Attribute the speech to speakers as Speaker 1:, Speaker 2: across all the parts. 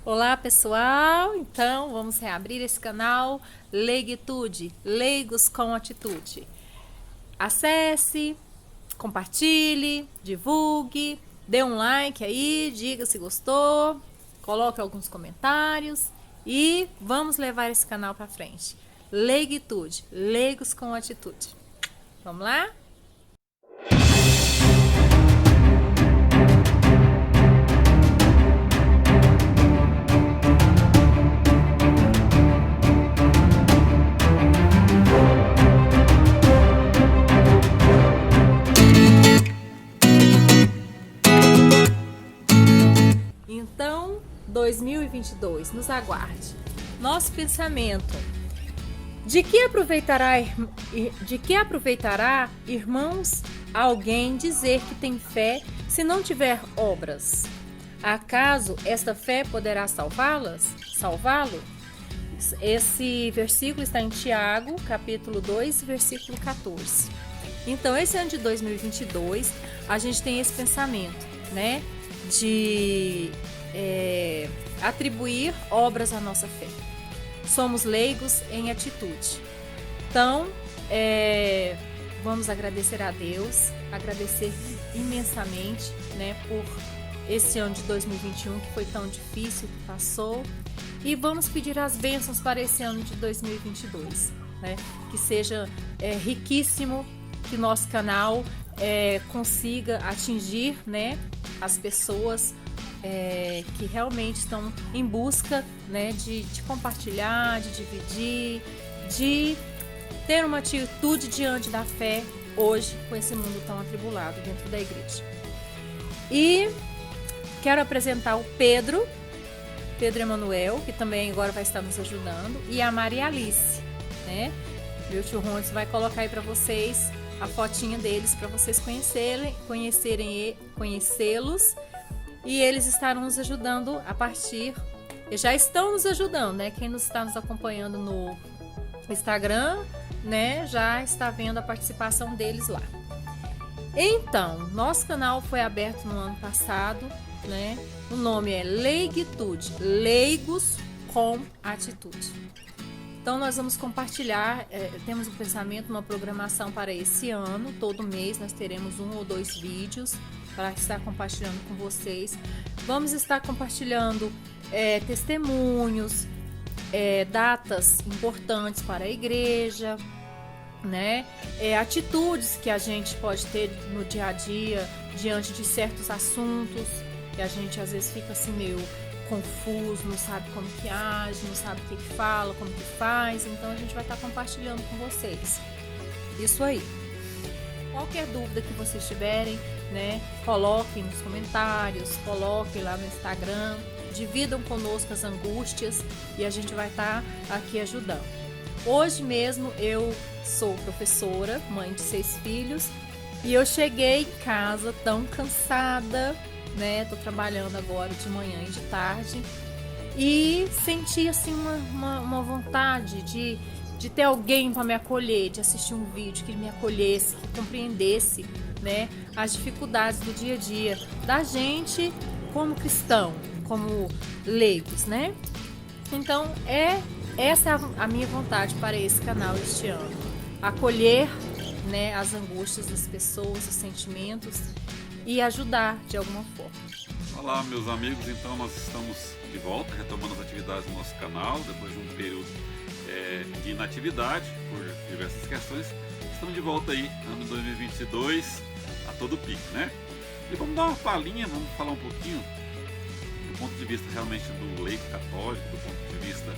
Speaker 1: Olá pessoal, então vamos reabrir esse canal Leiguitude, Leigos com Atitude. Acesse, compartilhe, divulgue, dê um like aí, diga se gostou, coloque alguns comentários e vamos levar esse canal para frente. Leiguitude, Leigos com Atitude. Vamos lá? Então, 2022, nos aguarde. Nosso pensamento: de que aproveitará, irmãos, alguém dizer que tem fé se não tiver obras? Acaso esta fé poderá Salvá-lo? Esse versículo está em Tiago, capítulo 2, versículo 14. Então, esse ano de 2022, a gente tem esse pensamento, né? De atribuir obras à nossa fé. Somos leigos em atitude. Então, vamos agradecer a Deus, agradecer imensamente, né, por esse ano de 2021 que foi tão difícil, que passou. E vamos pedir as bênçãos para esse ano de 2022, né? Que seja riquíssimo, que nosso canal consiga atingir, né, as pessoas que realmente estão em busca, né, de compartilhar, de dividir, de ter uma atitude diante da fé hoje com esse mundo tão atribulado dentro da igreja. E quero apresentar o Pedro Emanuel, que também agora vai estar nos ajudando, e a Maria Alice, né? Meu tio Rondes vai colocar aí para vocês a fotinha deles para vocês conhecê-los, e eles estarão nos ajudando já estão nos ajudando, né? Quem está nos acompanhando no Instagram, né, já está vendo a participação deles lá. Então, nosso canal foi aberto no ano passado, né? O nome é Leiguitude, Leigos com Atitude. Então nós vamos compartilhar, temos um pensamento, uma programação para esse ano. Todo mês nós teremos 1 ou 2 vídeos para estar compartilhando com vocês. Vamos estar compartilhando testemunhos, datas importantes para a igreja, né? Atitudes que a gente pode ter no dia a dia diante de certos assuntos, que a gente às vezes fica assim meio confuso, não sabe como que age, não sabe o que fala, como que faz. Então a gente vai estar compartilhando com vocês isso aí. Qualquer dúvida que vocês tiverem, né, coloquem nos comentários, coloquem lá no Instagram, dividam conosco as angústias e a gente vai estar aqui ajudando. Hoje mesmo eu sou professora, mãe de 6 filhos, e eu cheguei em casa tão cansada, né? Tô trabalhando agora de manhã e de tarde e senti assim uma vontade de ter alguém para me acolher, de assistir um vídeo que me acolhesse, que compreendesse, né, as dificuldades do dia a dia da gente como cristão, como leigos, né? Então essa é a minha vontade para esse canal este ano, acolher, né, as angústias das pessoas, os sentimentos e ajudar de alguma forma.
Speaker 2: Olá, meus amigos, então nós estamos de volta, retomando as atividades do nosso canal, depois de um período de inatividade por diversas questões. Estamos de volta aí, ano 2022, a todo pique, né? E vamos dar uma palhinha, vamos falar um pouquinho do ponto de vista realmente do leigo católico, do ponto de vista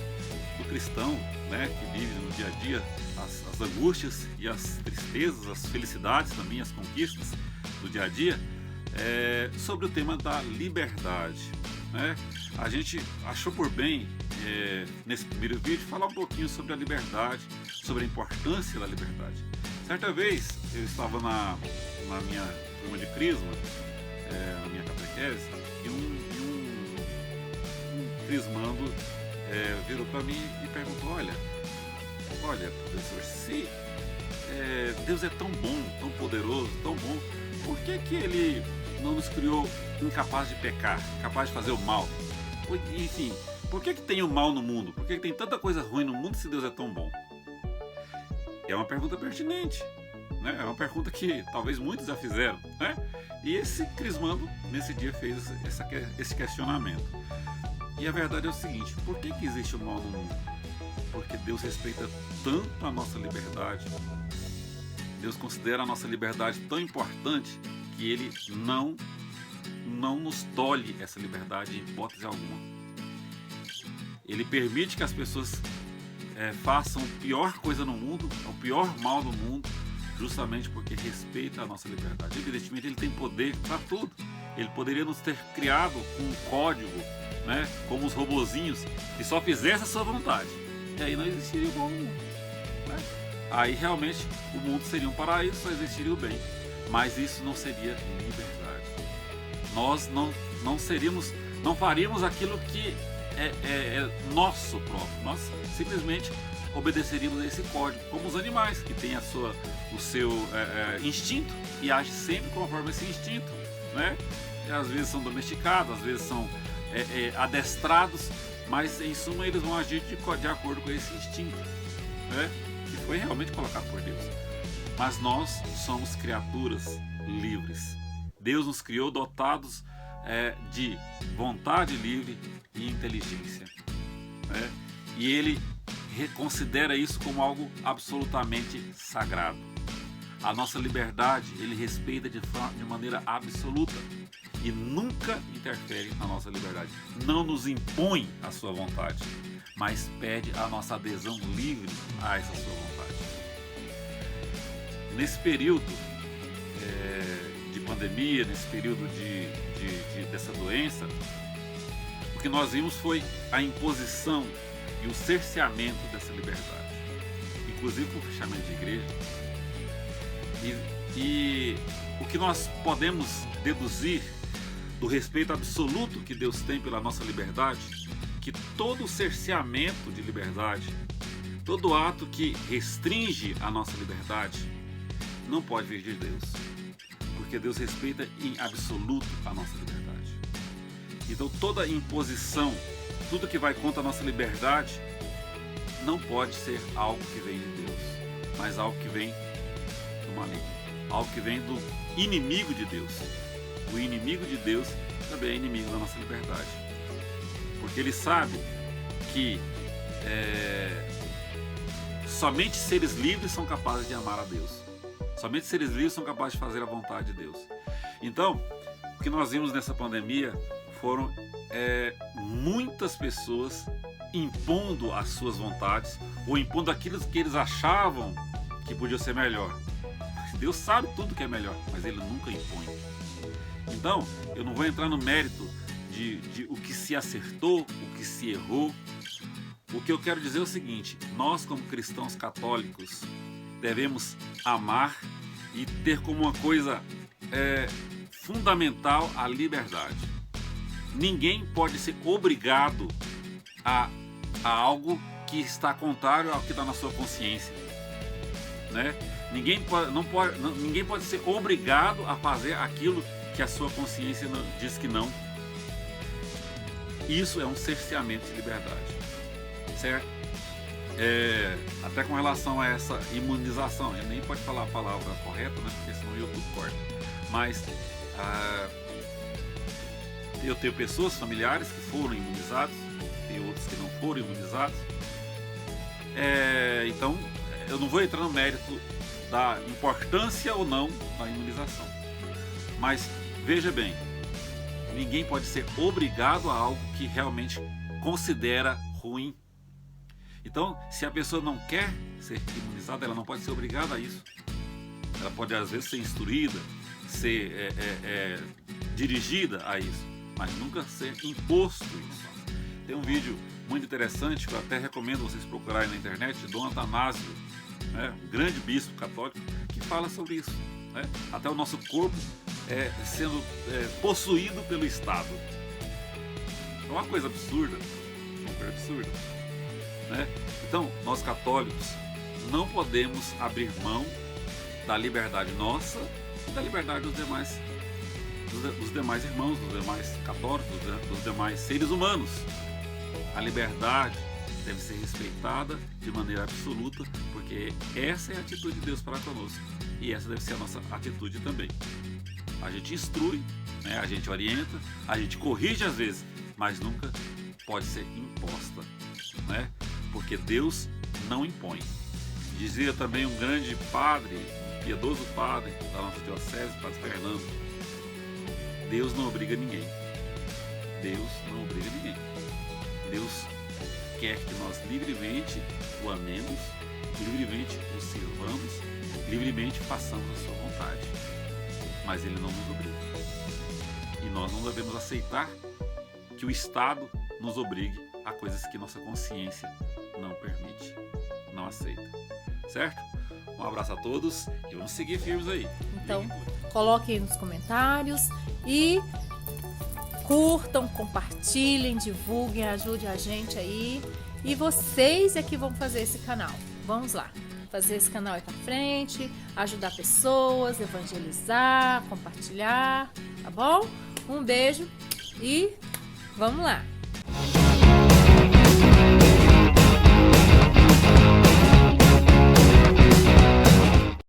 Speaker 2: do cristão, né, que vive no dia a dia as angústias e as tristezas, as felicidades também, as conquistas do dia a dia, sobre o tema da liberdade, né? A gente achou por bem, nesse primeiro vídeo, falar um pouquinho sobre a liberdade, sobre a importância da liberdade. Certa vez eu estava na minha turma de crisma, na minha catequese, e um crismando virou para mim e perguntou: olha professor, se Deus é tão bom, tão poderoso, tão bom, por que ele não nos criou incapazes de pecar, capazes de fazer o mal? Enfim, por que tem o mal no mundo? Por que tem tanta coisa ruim no mundo se Deus é tão bom? É uma pergunta pertinente, né? É uma pergunta que talvez muitos já fizeram, né? E esse Crismando, nesse dia, fez esse questionamento. E a verdade é o seguinte: por que existe o mal no mundo? Porque Deus respeita tanto a nossa liberdade, Deus considera a nossa liberdade tão importante que Ele não nos tolhe essa liberdade em hipótese alguma. Ele permite que as pessoas façam a pior coisa no mundo, o pior mal do mundo, justamente porque respeita a nossa liberdade. Evidentemente Ele tem poder para tudo. Ele poderia nos ter criado com um código, né, como os robozinhos, que só fizesse a sua vontade. E aí não existiria o bom mundo, né? Aí realmente o mundo seria um paraíso, só existiria o bem. Mas isso não seria liberdade. Nós não faríamos aquilo que é nosso próprio. Nós simplesmente obedeceríamos a esse código, como os animais, que têm o seu instinto e agem sempre conforme esse instinto, né? E às vezes são domesticados, às vezes são adestrados, mas em suma eles vão agir de acordo com esse instinto, né? Que foi realmente colocado por Deus. Mas nós somos criaturas livres. Deus nos criou dotados de vontade livre e inteligência, né? E Ele considera isso como algo absolutamente sagrado. A nossa liberdade Ele respeita de maneira absoluta e nunca interfere na nossa liberdade. Não nos impõe a sua vontade, mas pede a nossa adesão livre a essa sua vontade. Nesse período de pandemia, nesse período dessa doença, o que nós vimos foi a imposição e o cerceamento dessa liberdade, inclusive com o fechamento de igreja. E o que nós podemos deduzir do respeito absoluto que Deus tem pela nossa liberdade, que todo cerceamento de liberdade, todo ato que restringe a nossa liberdade, não pode vir de Deus, porque Deus respeita em absoluto a nossa liberdade. Então toda imposição, tudo que vai contra a nossa liberdade, não pode ser algo que vem de Deus, mas algo que vem do maligno, algo que vem do inimigo de Deus. O inimigo de Deus também é inimigo da nossa liberdade, porque ele sabe que somente seres livres são capazes de amar a Deus, somente seres livres são capazes de fazer a vontade de Deus. Então, o que nós vimos nessa pandemia foram muitas pessoas impondo as suas vontades ou impondo aquilo que eles achavam que podia ser melhor. Deus sabe tudo que é melhor, mas Ele nunca impõe. Então, eu não vou entrar no mérito de o que se acertou, o que se errou. O que eu quero dizer é o seguinte: nós, como cristãos católicos, devemos amar e ter como uma coisa fundamental a liberdade. Ninguém pode ser obrigado a algo que está contrário ao que está na sua consciência, né? Ninguém pode ser obrigado a fazer aquilo que a sua consciência diz que não. Isso é um cerceamento de liberdade, certo? Até com relação a essa imunização, eu nem pode falar a palavra correta, né? Porque senão o YouTube corta. Mas eu tenho pessoas, familiares que foram imunizados, tem outros que não foram imunizados. Então, eu não vou entrar no mérito da importância ou não da imunização. Mas veja bem, ninguém pode ser obrigado a algo que realmente considera ruim. Então, se a pessoa não quer ser imunizada, ela não pode ser obrigada a isso. Ela pode às vezes ser instruída, ser dirigida a isso, mas nunca ser imposto isso. Tem um vídeo muito interessante que eu até recomendo vocês procurarem na internet, de Dom Atanásio, né, um grande bispo católico, que fala sobre isso, né? Até o nosso corpo sendo possuído pelo Estado. É uma coisa absurda, super absurda, né? Então, nós católicos não podemos abrir mão da liberdade nossa e da liberdade dos demais dos demais irmãos, dos demais católicos, dos demais seres humanos. A liberdade deve ser respeitada de maneira absoluta, porque essa é a atitude de Deus para conosco e essa deve ser a nossa atitude também. A gente instrui, né? A gente orienta, a gente corrige às vezes, mas nunca pode ser imposta, né? Porque Deus não impõe. Dizia também um grande padre, um piedoso padre da nossa diocese, Padre Fernando: Deus não obriga ninguém. Deus não obriga ninguém. Deus quer que nós livremente o amemos, livremente o sirvamos, livremente façamos a sua vontade. Mas Ele não nos obriga. E nós não devemos aceitar que o Estado nos obrigue a coisas que nossa consciência não permite, não aceita. Certo? Um abraço a todos e vamos seguir firmes aí.
Speaker 1: Então, coloquem aí nos comentários e curtam, compartilhem, divulguem, ajudem a gente aí. E vocês é que vão fazer esse canal. Vamos lá, fazer esse canal aí pra frente, ajudar pessoas, evangelizar, compartilhar, tá bom? Um beijo e vamos lá!